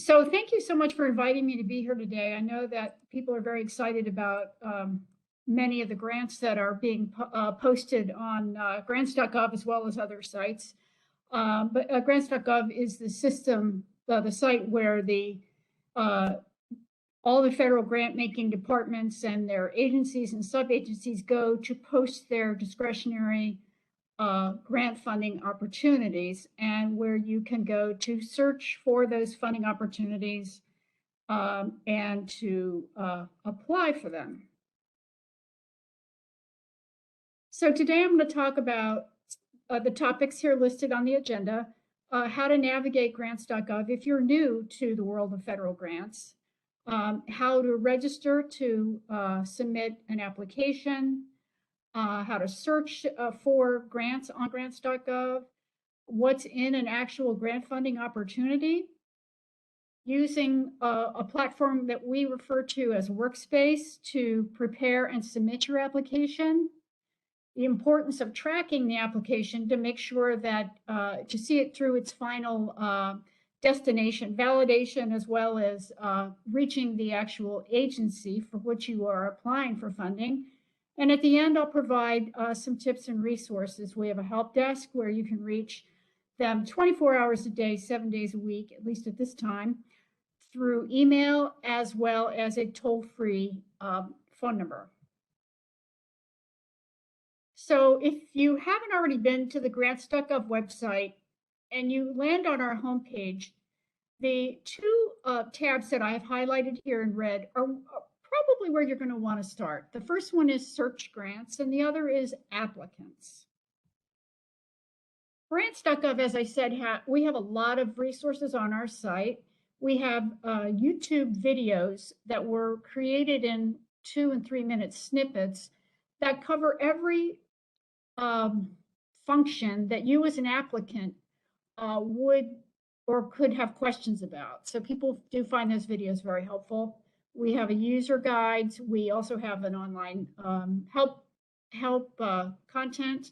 So thank you so much for inviting me to be here today. I know that people are very excited about many of the grants that are being posted on grants.gov as well as other sites. But grants.gov is the system, the site where all the federal grant making departments and their agencies and sub-agencies go to post their discretionary grant funding opportunities, and where you can go to search for those funding opportunities and to apply for them. So today I'm going to talk about the topics here listed on the agenda, how to navigate grants.gov if you're new to the world of federal grants, how to register to submit an application, how to search for grants on grants.gov, what's in an actual grant funding opportunity, using a platform that we refer to as Workspace to prepare and submit your application, the importance of tracking the application to make sure that to see it through its final destination, validation, as well as reaching the actual agency for which you are applying for funding. And at the end, I'll provide some tips and resources. We have a help desk where you can reach them 24 hours a day, 7 days a week, at least at this time, through email as well as a toll-free phone number. So if you haven't already been to the grants.gov website and you land on our homepage, the two tabs that I have highlighted here in red are probably where you're going to want to start. The first one is search grants and the other is applicants. Grants.gov, as I said, we have a lot of resources on our site. We have YouTube videos that were created in 2 and 3 minute snippets that cover every function that you as an applicant would or could have questions about. So people do find those videos very helpful. We have a user guides. We also have an online help content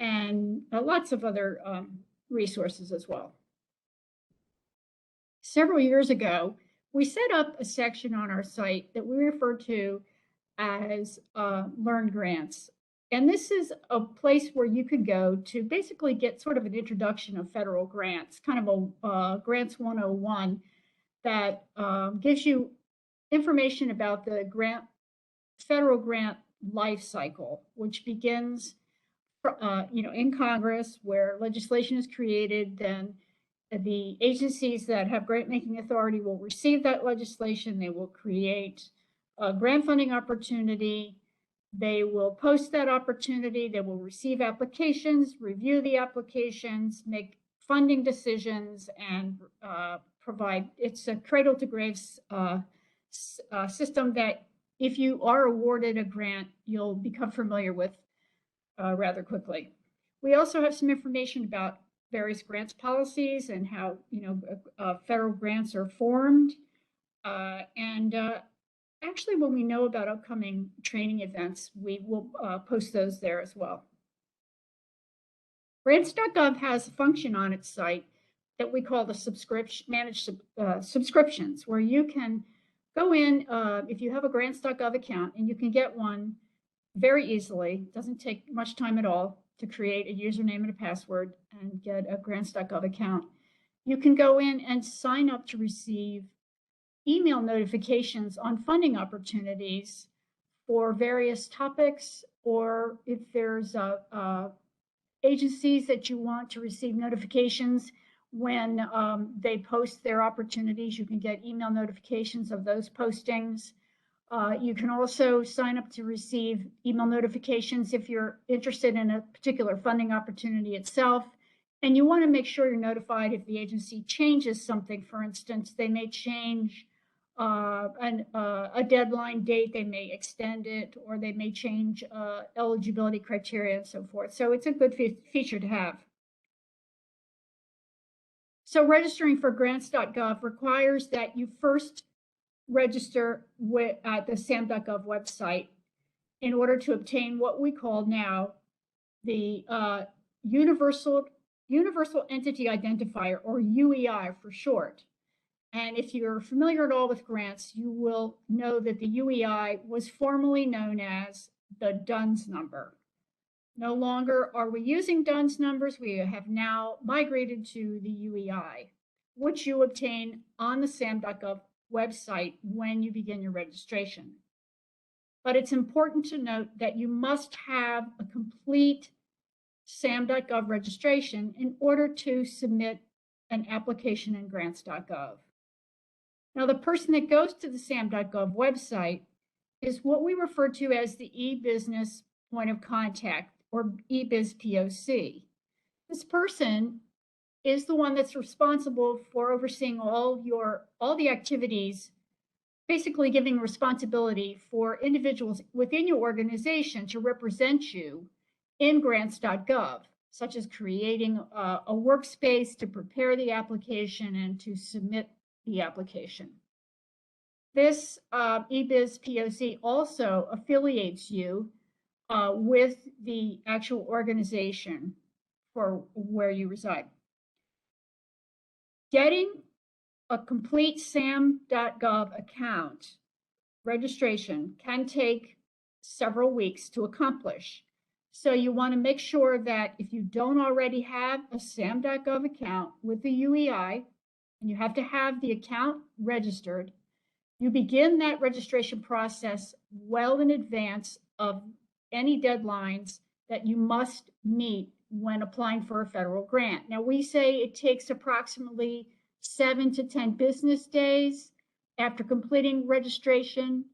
and lots of other resources as well. Several years ago, we set up a section on our site that we refer to as Learn Grants. And this is a place where you could go to basically get sort of an introduction of federal grants, kind of a Grants 101 that gives you information about the federal grant life cycle, which begins in Congress, where legislation is created. Then the agencies that have grant making authority will receive that legislation. They will create a grant funding opportunity. They will post that opportunity. They will receive applications, review the applications, make funding decisions, and provide. It's a cradle to grave system that if you are awarded a grant, you'll become familiar with rather quickly. We also have some information about various grants policies and how federal grants are formed, actually, when we know about upcoming training events, we will post those there as well. Grants.gov has a function on its site that we call the managed subscriptions, where you can go in if you have a grants.gov account, and you can get one very easily. It doesn't take much time at all to create a username and a password and get a grants.gov account. You can go in and sign up to receive email notifications on funding opportunities for various topics, or if there's agencies that you want to receive notifications when they post their opportunities, you can get email notifications of those postings. You can also sign up to receive email notifications if you're interested in a particular funding opportunity itself. And you want to make sure you're notified if the agency changes something. For instance, they may change a deadline date, they may extend it, or they may change eligibility criteria and so forth. So it's a good feature to have. So registering for grants.gov requires that you first register at the SAM.gov website in order to obtain what we call now the Universal Entity Identifier, or UEI for short. And if you're familiar at all with grants, you will know that the UEI was formerly known as the DUNS number. No longer are we using DUNS numbers. We have now migrated to the UEI, which you obtain on the SAM.gov website when you begin your registration. But it's important to note that you must have a complete SAM.gov registration in order to submit an application in grants.gov. Now, the person that goes to the SAM.gov website is what we refer to as the e-business point of contact, or eBiz POC. This person is the one that's responsible for overseeing all the activities, basically giving responsibility for individuals within your organization to represent you in grants.gov, such as creating a workspace to prepare the application and to submit the application. This eBiz POC also affiliates you with the actual organization for where you reside. Getting a complete SAM.gov account registration can take several weeks to accomplish. So you want to make sure that if you don't already have a SAM.gov account with the UEI, and you have to have the account registered, you begin that registration process well in advance of any deadlines that you must meet when applying for a federal grant. Now, we say it takes approximately 7 to 10 business days after completing registration.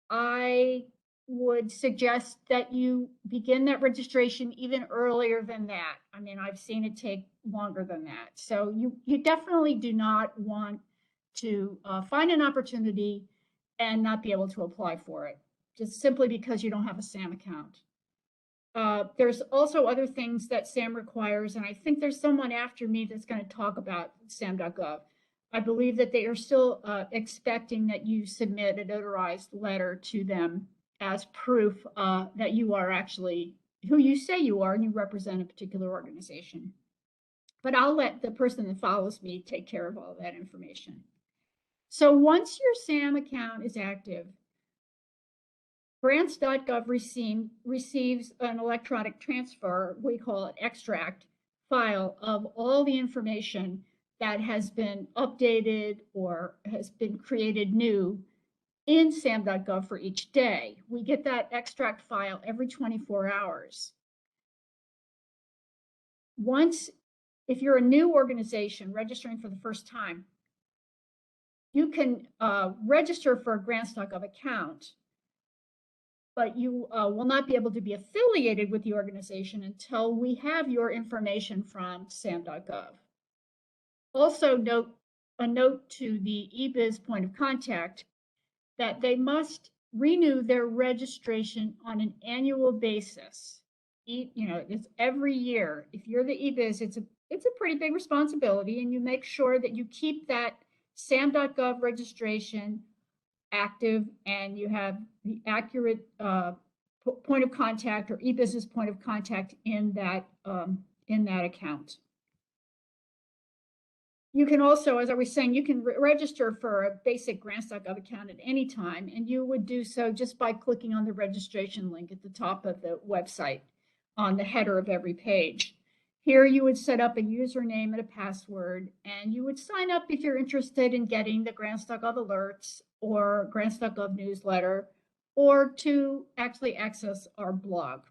I would suggest that you begin that registration even earlier than that. I mean, I've seen it take longer than that. So you definitely do not want to find an opportunity and not be able to apply for it, just simply because you don't have a SAM account. There's also other things that SAM requires, and I think there's someone after me that's going to talk about SAM.gov. I believe that they are still expecting that you submit a notarized letter to them as proof that you are actually who you say you are and you represent a particular organization. But I'll let the person that follows me take care of all that information. So once your SAM account is active, grants.gov receives an electronic transfer, we call it extract file, of all the information that has been updated or has been created new in SAM.gov for each day. We get that extract file every 24 hours. If you're a new organization registering for the first time, you can register for a grants.gov account, but you will not be able to be affiliated with the organization until we have your information from SAM.gov. Also, a note to the eBiz point of contact that they must renew their registration on an annual basis. It's every year. If you're the eBiz, it's a pretty big responsibility, and you make sure that you keep that SAM.gov registration active and you have the accurate point of contact or e-business point of contact in that account. You can also, as I was saying, you can register for a basic grants.gov account at any time, and you would do so just by clicking on the registration link at the top of the website on the header of every page. Here you would set up a username and a password, and you would sign up if you're interested in getting the grants.gov alerts or grants.gov newsletter, or to actually access our blog.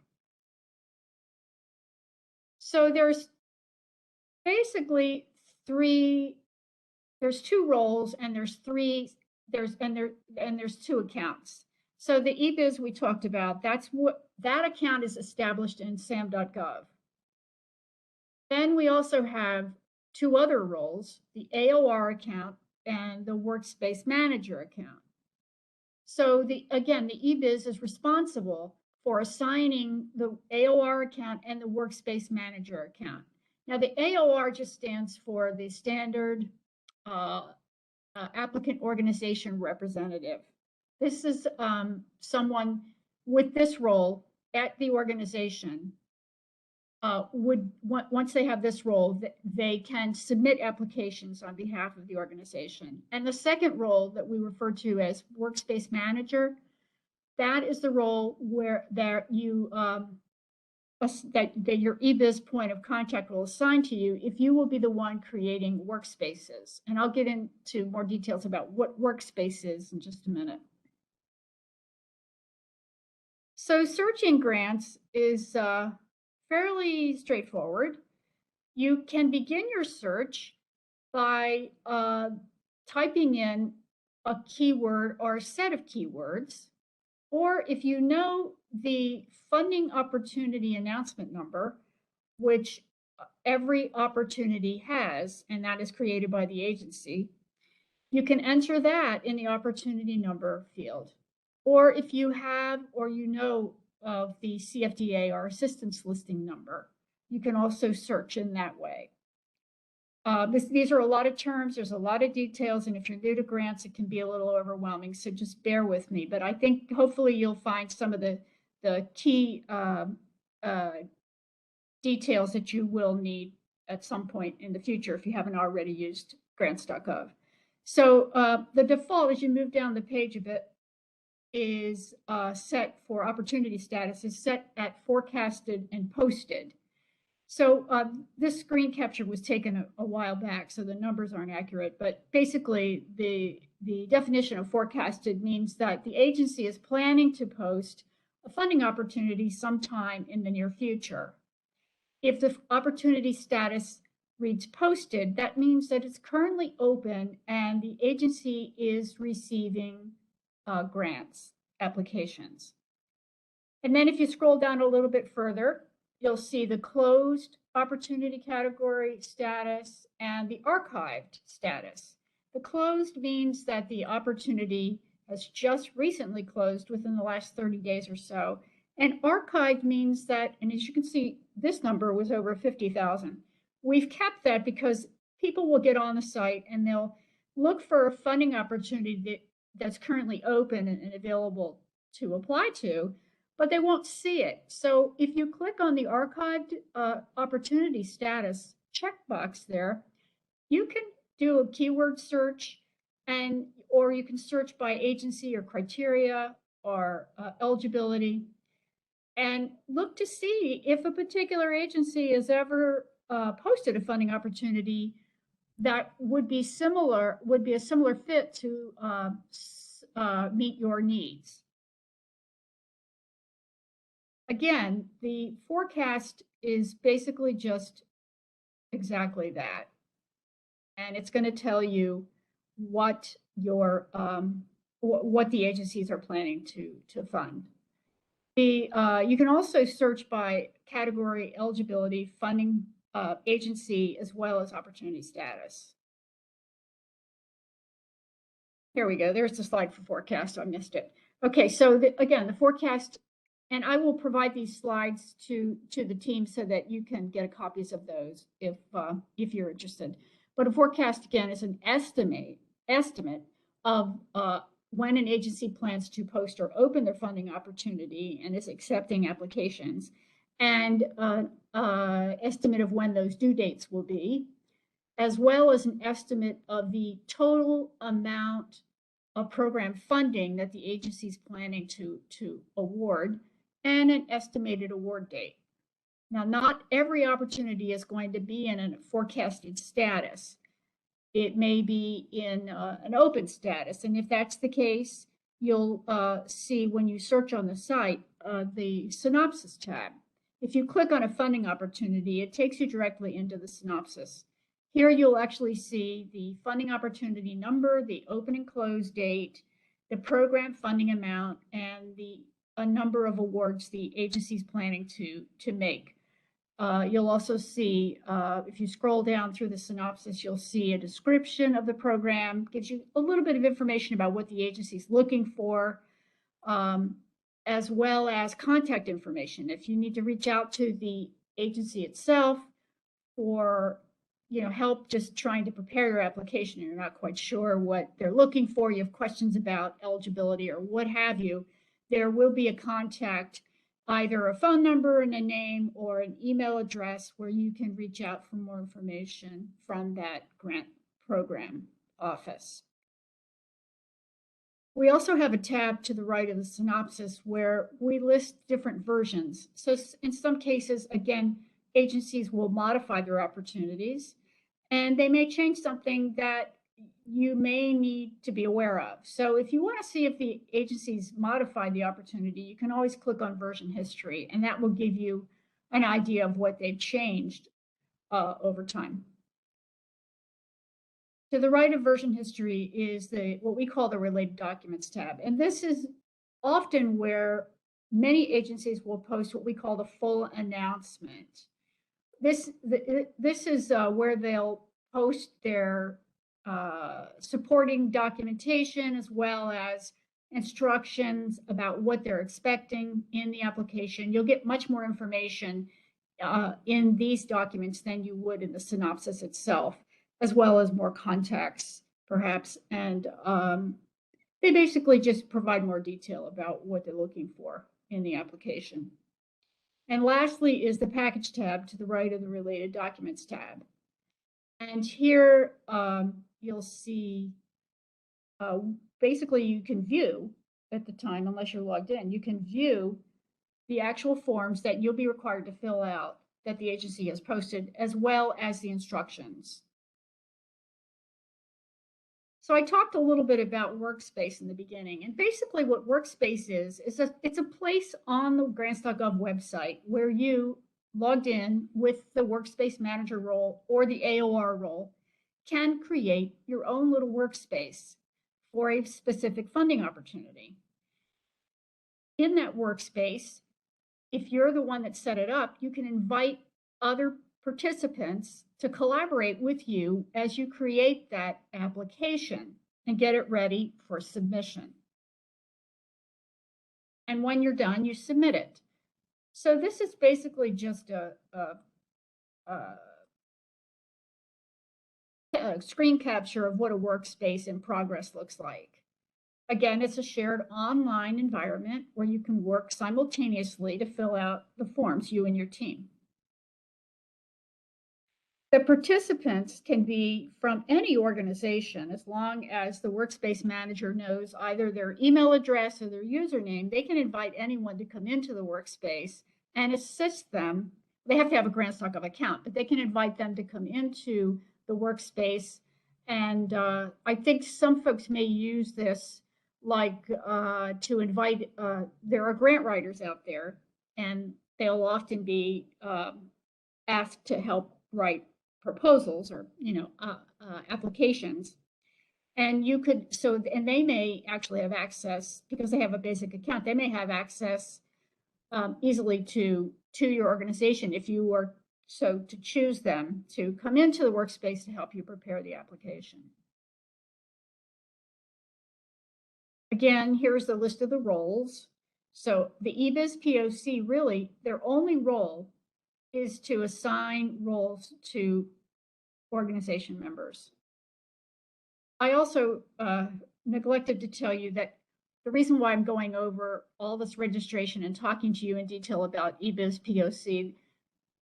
So there's basically there's two roles, and there's two accounts. So the eBiz we talked about, that account is established in SAM.gov. Then we also have two other roles, the AOR account and the Workspace Manager account. So again, the eBiz is responsible for assigning the AOR account and the Workspace Manager account. Now, the AOR just stands for the Standard Applicant Organization Representative. This is someone with this role at the organization once they have this role, they can submit applications on behalf of the organization. And the second role that we refer to as workspace manager, that is the role where that your eBiz point of contact will assign to you if you will be the one creating workspaces. And I'll get into more details about what workspace is in just a minute. So searching grants is fairly straightforward. You can begin your search by typing in a keyword or a set of keywords, or if you know the funding opportunity announcement number, which every opportunity has, and that is created by the agency, you can enter that in the opportunity number field. Or if you have or you know of the CFDA or assistance listing number, you can also search in that way. These are a lot of terms, there's a lot of details, and if you're new to grants, it can be a little overwhelming, so just bear with me. But I think hopefully you'll find some of the key details that you will need at some point in the future if you haven't already used grants.gov. So the default, as you move down the page a bit, is set for opportunity status is set at forecasted and posted. So this screen capture was taken a while back, so the numbers aren't accurate, but basically the definition of forecasted means that the agency is planning to post a funding opportunity sometime in the near future. If the opportunity status reads posted, that means that it's currently open and the agency is receiving grants applications. And then if you scroll down a little bit further, you'll see the closed opportunity category status and the archived status. The closed means that the opportunity has just recently closed within the last 30 days or so. And archived means that, and as you can see, this number was over 50,000. We've kept that because people will get on the site and they'll look for a funding opportunity that's currently open and available to apply to, but they won't see it. So if you click on the archived opportunity status checkbox there, you can do a keyword search, or you can search by agency or criteria or eligibility, and look to see if a particular agency has ever posted a funding opportunity that would be a similar fit to meet your needs. Again, the forecast is basically just exactly that. And it's going to tell you what your what the agencies are planning to fund. You can also search by category, eligibility, funding, agency, as well as opportunity status. Here we go. There's the slide for forecast. I missed it. Okay, so again, the forecast, and I will provide these slides to the team so that you can get copies of those if you're interested. But a forecast, again, is an estimate of when an agency plans to post or open their funding opportunity and is accepting applications, and estimate of when those due dates will be, as well as an estimate of the total amount of program funding that the agency is planning to award, and an estimated award date. Now, not every opportunity is going to be in a forecasted status. It may be in an open status. And if that's the case, you'll see when you search on the site, the synopsis tab. If you click on a funding opportunity, it takes you directly into the synopsis. Here you'll actually see the funding opportunity number, the open and close date, the program funding amount, and a number of awards the agency is planning to make. You'll also see, if you scroll down through the synopsis, you'll see a description of the program, gives you a little bit of information about what the agency is looking for, as well as contact information. If you need to reach out to the agency itself for help just trying to prepare your application, you're not quite sure what they're looking for, you have questions about eligibility or what have you, there will be a contact either a phone number and a name or an email address where you can reach out for more information from that grant program office. We also have a tab to the right of the synopsis where we list different versions. So in some cases, again, agencies will modify their opportunities and they may change something that you may need to be aware of. So if you want to see if the agencies modified the opportunity, you can always click on version history, and that will give you an idea of what they've changed over time. To the right of version history is what we call the related documents tab. And this is often where many agencies will post what we call the full announcement. This is where they'll post their supporting documentation as well as instructions about what they're expecting in the application. You'll get much more information in these documents than you would in the synopsis itself, as well as more context, perhaps. And they basically just provide more detail about what they're looking for in the application. And lastly is the package tab to the right of the related documents tab. And here you'll see, basically you can view at the time, unless you're logged in, you can view the actual forms that you'll be required to fill out that the agency has posted, as well as the instructions. So I talked a little bit about Workspace in the beginning, and basically what Workspace is it's a place on the grants.gov website where you logged in with the Workspace Manager role or the AOR role can create your own little workspace for a specific funding opportunity. In that workspace, if you're the one that set it up, you can invite other participants to collaborate with you as you create that application and get it ready for submission. And when you're done, you submit it. So this is basically just a screen capture of what a workspace in progress looks like. Again, it's a shared online environment where you can work simultaneously to fill out the forms, you and your team. The participants can be from any organization as long as the Workspace Manager knows either their email address or their username. They can invite anyone to come into the workspace and assist them. They have to have a grants.gov account, but they can invite them to come into the workspace. And I think some folks may use this like to invite, there are grant writers out there, and they'll often be asked to help write proposals or applications, and you could and they may actually have access, because they have a basic account, they may have access easily to your organization if you were so to choose them to come into the workspace to help you prepare the application. Again, here's the list of the roles. So the eBiz POC, really their only role is to assign roles to organization members. I also neglected to tell you that the reason why I'm going over all this registration and talking to you in detail about eBiz POC,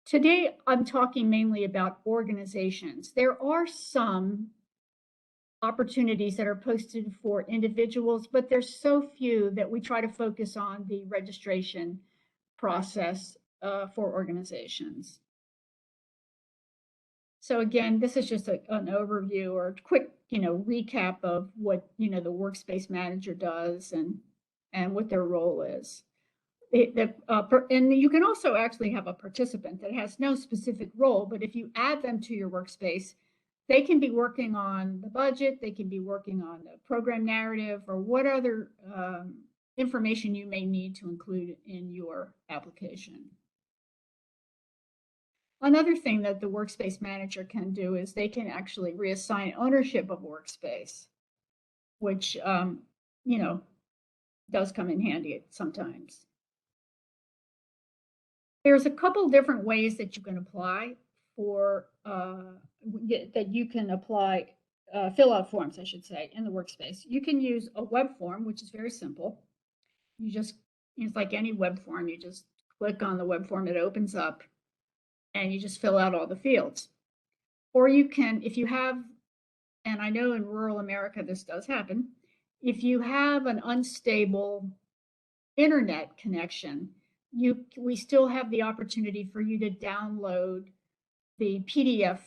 today I'm talking mainly about organizations. There are some opportunities that are posted for individuals, but there's so few that we try to focus on the registration process for organizations. So again, this is just an overview or a quick, recap of what, the Workspace Manager does and what their role is. And you can also actually have a participant that has no specific role, but if you add them to your workspace, they can be working on the budget, they can be working on the program narrative, or what other information you may need to include in your application. Another thing that the Workspace Manager can do is they can actually reassign ownership of Workspace, which, does come in handy sometimes. There's a couple different ways that you can apply for, fill out forms, I should say, in the Workspace. You can use a web form, which is very simple. You just It's like any web form. You just click on the web form, it opens up, and you just fill out all the fields. Or you can, if you have, and I know in rural America this does happen, if you have an unstable internet connection, we still have the opportunity for you to download the PDF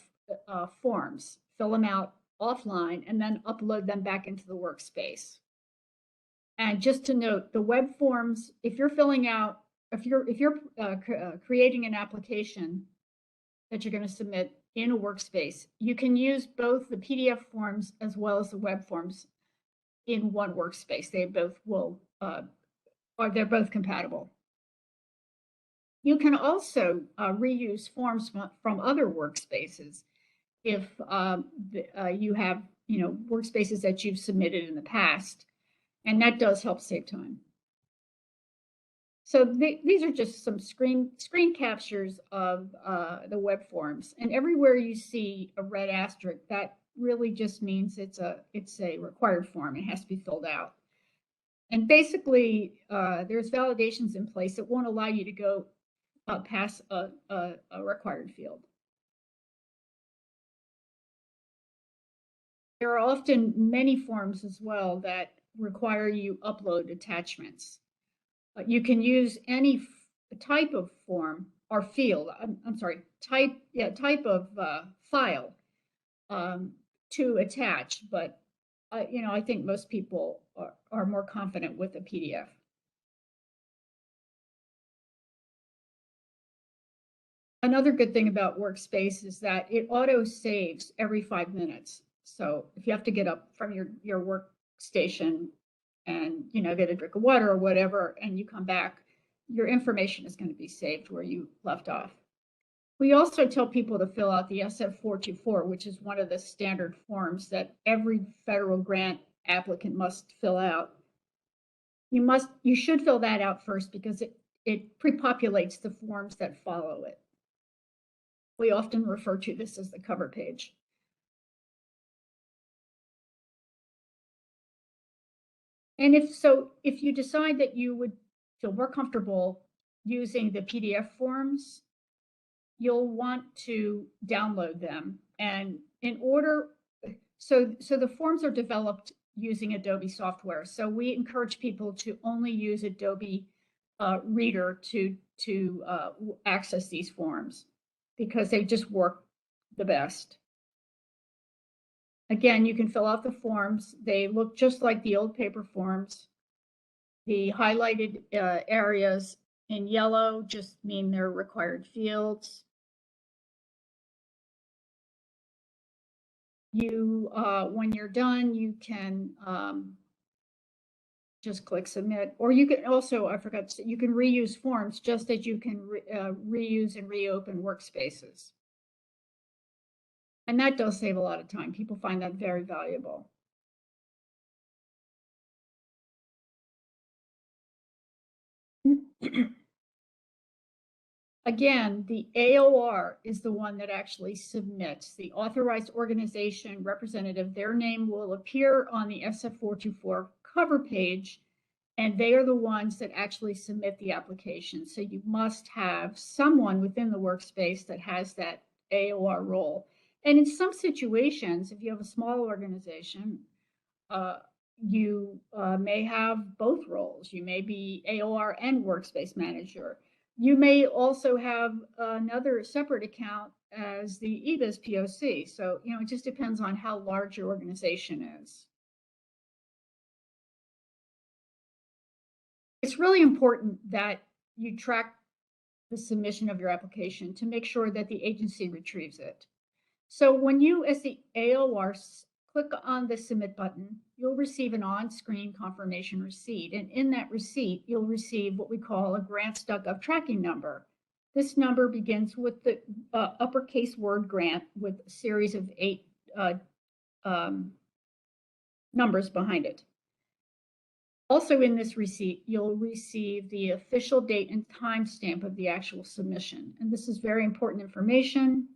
forms, fill them out offline, and then upload them back into the workspace. And just to note, the web forms, if you're filling out, if you're creating an application that you're going to submit in a workspace, you can use both the PDF forms as well as the web forms in one workspace. They both will, or they're both compatible. You can also reuse forms from other workspaces if you have, workspaces that you've submitted in the past, and that does help save time. So these are just some screen captures of the web forms, and everywhere you see a red asterisk, that really just means it's a required form. It has to be filled out. And basically, there's validations in place that won't allow you to go past a required field. There are often many forms as well that require you upload attachments. You can use any type of form or field, I'm sorry, type of file to attach, but I think most people are more confident with a PDF. Another good thing about Workspace is that it auto saves every 5 minutes. So if you have to get up from your workstation and get a drink of water or whatever, and you come back, your information is going to be saved where you left off. We also tell people to fill out the SF424, which is one of the standard forms that every federal grant applicant must fill out. You should fill that out first because it pre-populates the forms that follow it. We often refer to this as the cover page. And if you decide that you would feel more comfortable using the PDF forms, you'll want to download them. And so the forms are developed using Adobe software. So we encourage people to only use Adobe Reader to access these forms because they just work the best. Again, you can fill out the forms. They look just like the old paper forms. The highlighted areas in yellow just mean they're required fields. When you're done, you can just click submit, or you can also, I forgot to say, you can reuse forms just as you can reuse and reopen workspaces. And that does save a lot of time. People find that very valuable. Again, the AOR is the one that actually submits. The authorized organization representative, their name will appear on the SF424 cover page, and they are the ones that actually submit the application. So you must have someone within the workspace that has that AOR role. And in some situations, if you have a small organization, you may have both roles. You may be AOR and workspace manager. You may also have another separate account as the EBIS POC. So, it just depends on how large your organization is. It's really important that you track the submission of your application to make sure that the agency retrieves it. So when you, as the AOR, click on the submit button, you'll receive an on-screen confirmation receipt. And in that receipt, you'll receive what we call a grants.gov tracking number. This number begins with the uppercase word grant with a series of 8 numbers behind it. Also in this receipt, you'll receive the official date and timestamp of the actual submission. And this is very important information.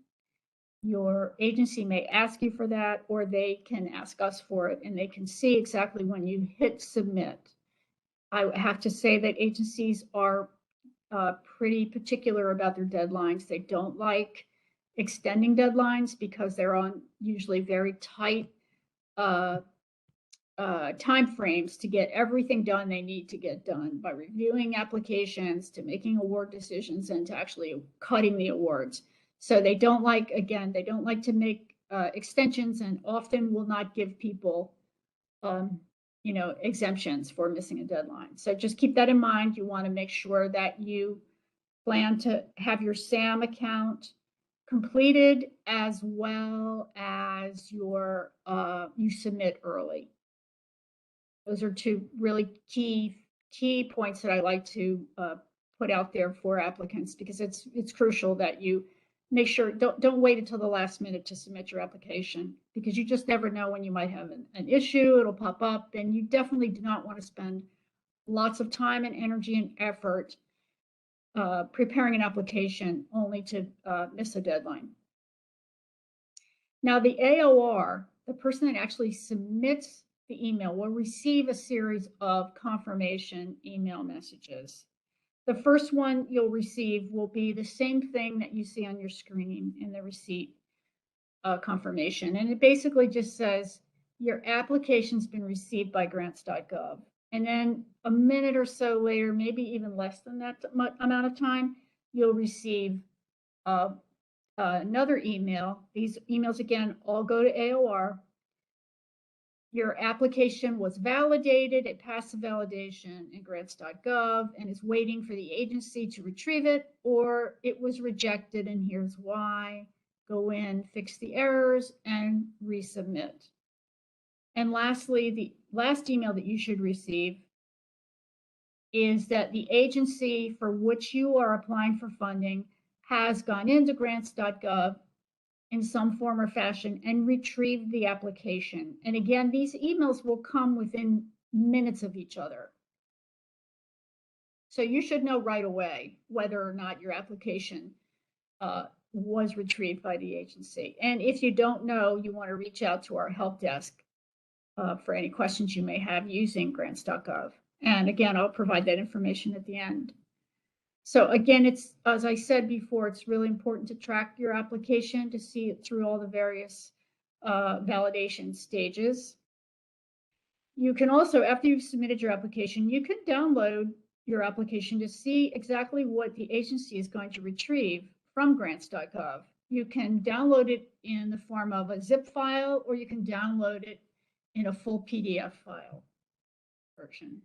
Your agency may ask you for that, or they can ask us for it, and they can see exactly when you hit submit. I have to say that agencies are pretty particular about their deadlines. They don't like extending deadlines because they're on usually very tight uh, time frames to get everything done they need to get done, by reviewing applications to making award decisions and to actually cutting the awards. So they don't like, again, they don't like to make extensions, and often will not give people exemptions for missing a deadline. So just keep that in mind. You want to make sure that you plan to have your SAM account completed, as well as you submit early. Those are two really key points that I like to put out there for applicants, because it's crucial that you make sure, don't wait until the last minute to submit your application, because you just never know when you might have an issue. It'll pop up, and you definitely do not want to spend lots of time and energy and effort preparing an application only to miss a deadline. Now, the AOR, the person that actually submits the email, will receive a series of confirmation email messages. The first one you'll receive will be the same thing that you see on your screen in the receipt confirmation. And it basically just says, your application's been received by grants.gov. And then a minute or so later, maybe even less than that amount of time, you'll receive another email. These emails, again, all go to AOR. Your application was validated, it passed the validation in grants.gov and is waiting for the agency to retrieve it, or it was rejected and here's why. Go in, fix the errors, and resubmit. And lastly, the last email that you should receive is that the agency for which you are applying for funding has gone into grants.gov in some form or fashion and retrieved the application. And again, these emails will come within minutes of each other. So you should know right away whether or not your application was retrieved by the agency. And if you don't know, you want to reach out to our help desk for any questions you may have using grants.gov. And again, I'll provide that information at the end. So again, it's, as I said before, it's really important to track your application to see it through all the various validation stages. You can also, after you've submitted your application, you can download your application to see exactly what the agency is going to retrieve from grants.gov. You can download it in the form of a zip file, or you can download it in a full PDF file version.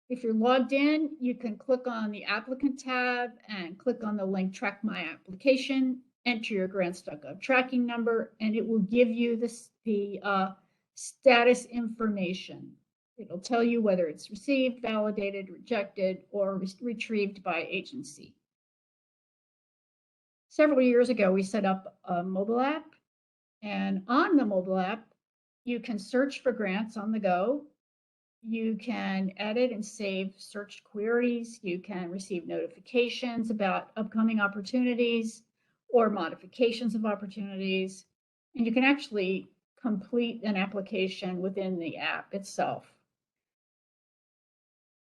If you're logged in, you can click on the applicant tab and click on the link Track My Application, enter your grants.gov tracking number, and it will give you the status information. It'll tell you whether it's received, validated, rejected, or retrieved by agency. Several years ago, we set up a mobile app, and on the mobile app, you can search for grants on the go. You can edit and save searched queries. You can receive notifications about upcoming opportunities or modifications of opportunities. And you can actually complete an application within the app itself.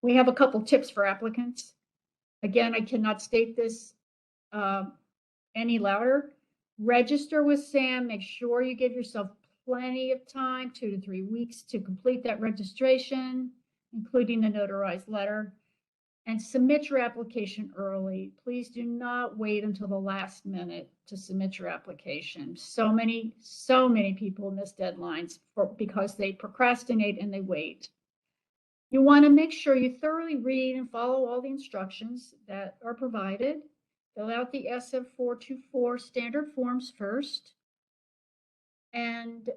We have a couple tips for applicants. Again, I cannot state this any louder. Register with SAM. Make sure you give yourself plenty of time, 2 to 3 weeks, to complete that registration, including the notarized letter, and submit your application early. Please do not wait until the last minute to submit your application. So many people miss deadlines because they procrastinate and they wait. You want to make sure you thoroughly read and follow all the instructions that are provided. Fill out the SF424 standard forms first. And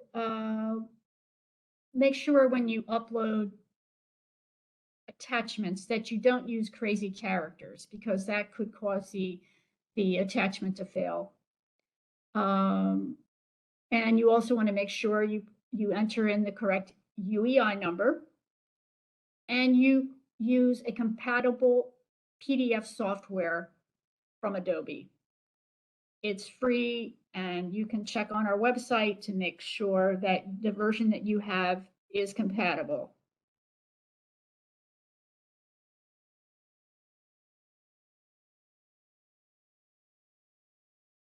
make sure when you upload attachments that you don't use crazy characters, because that could cause the attachment to fail. And you also want to make sure you enter in the correct UEI number, and you use a compatible PDF software from Adobe. It's free, and you can check on our website to make sure that the version that you have is compatible.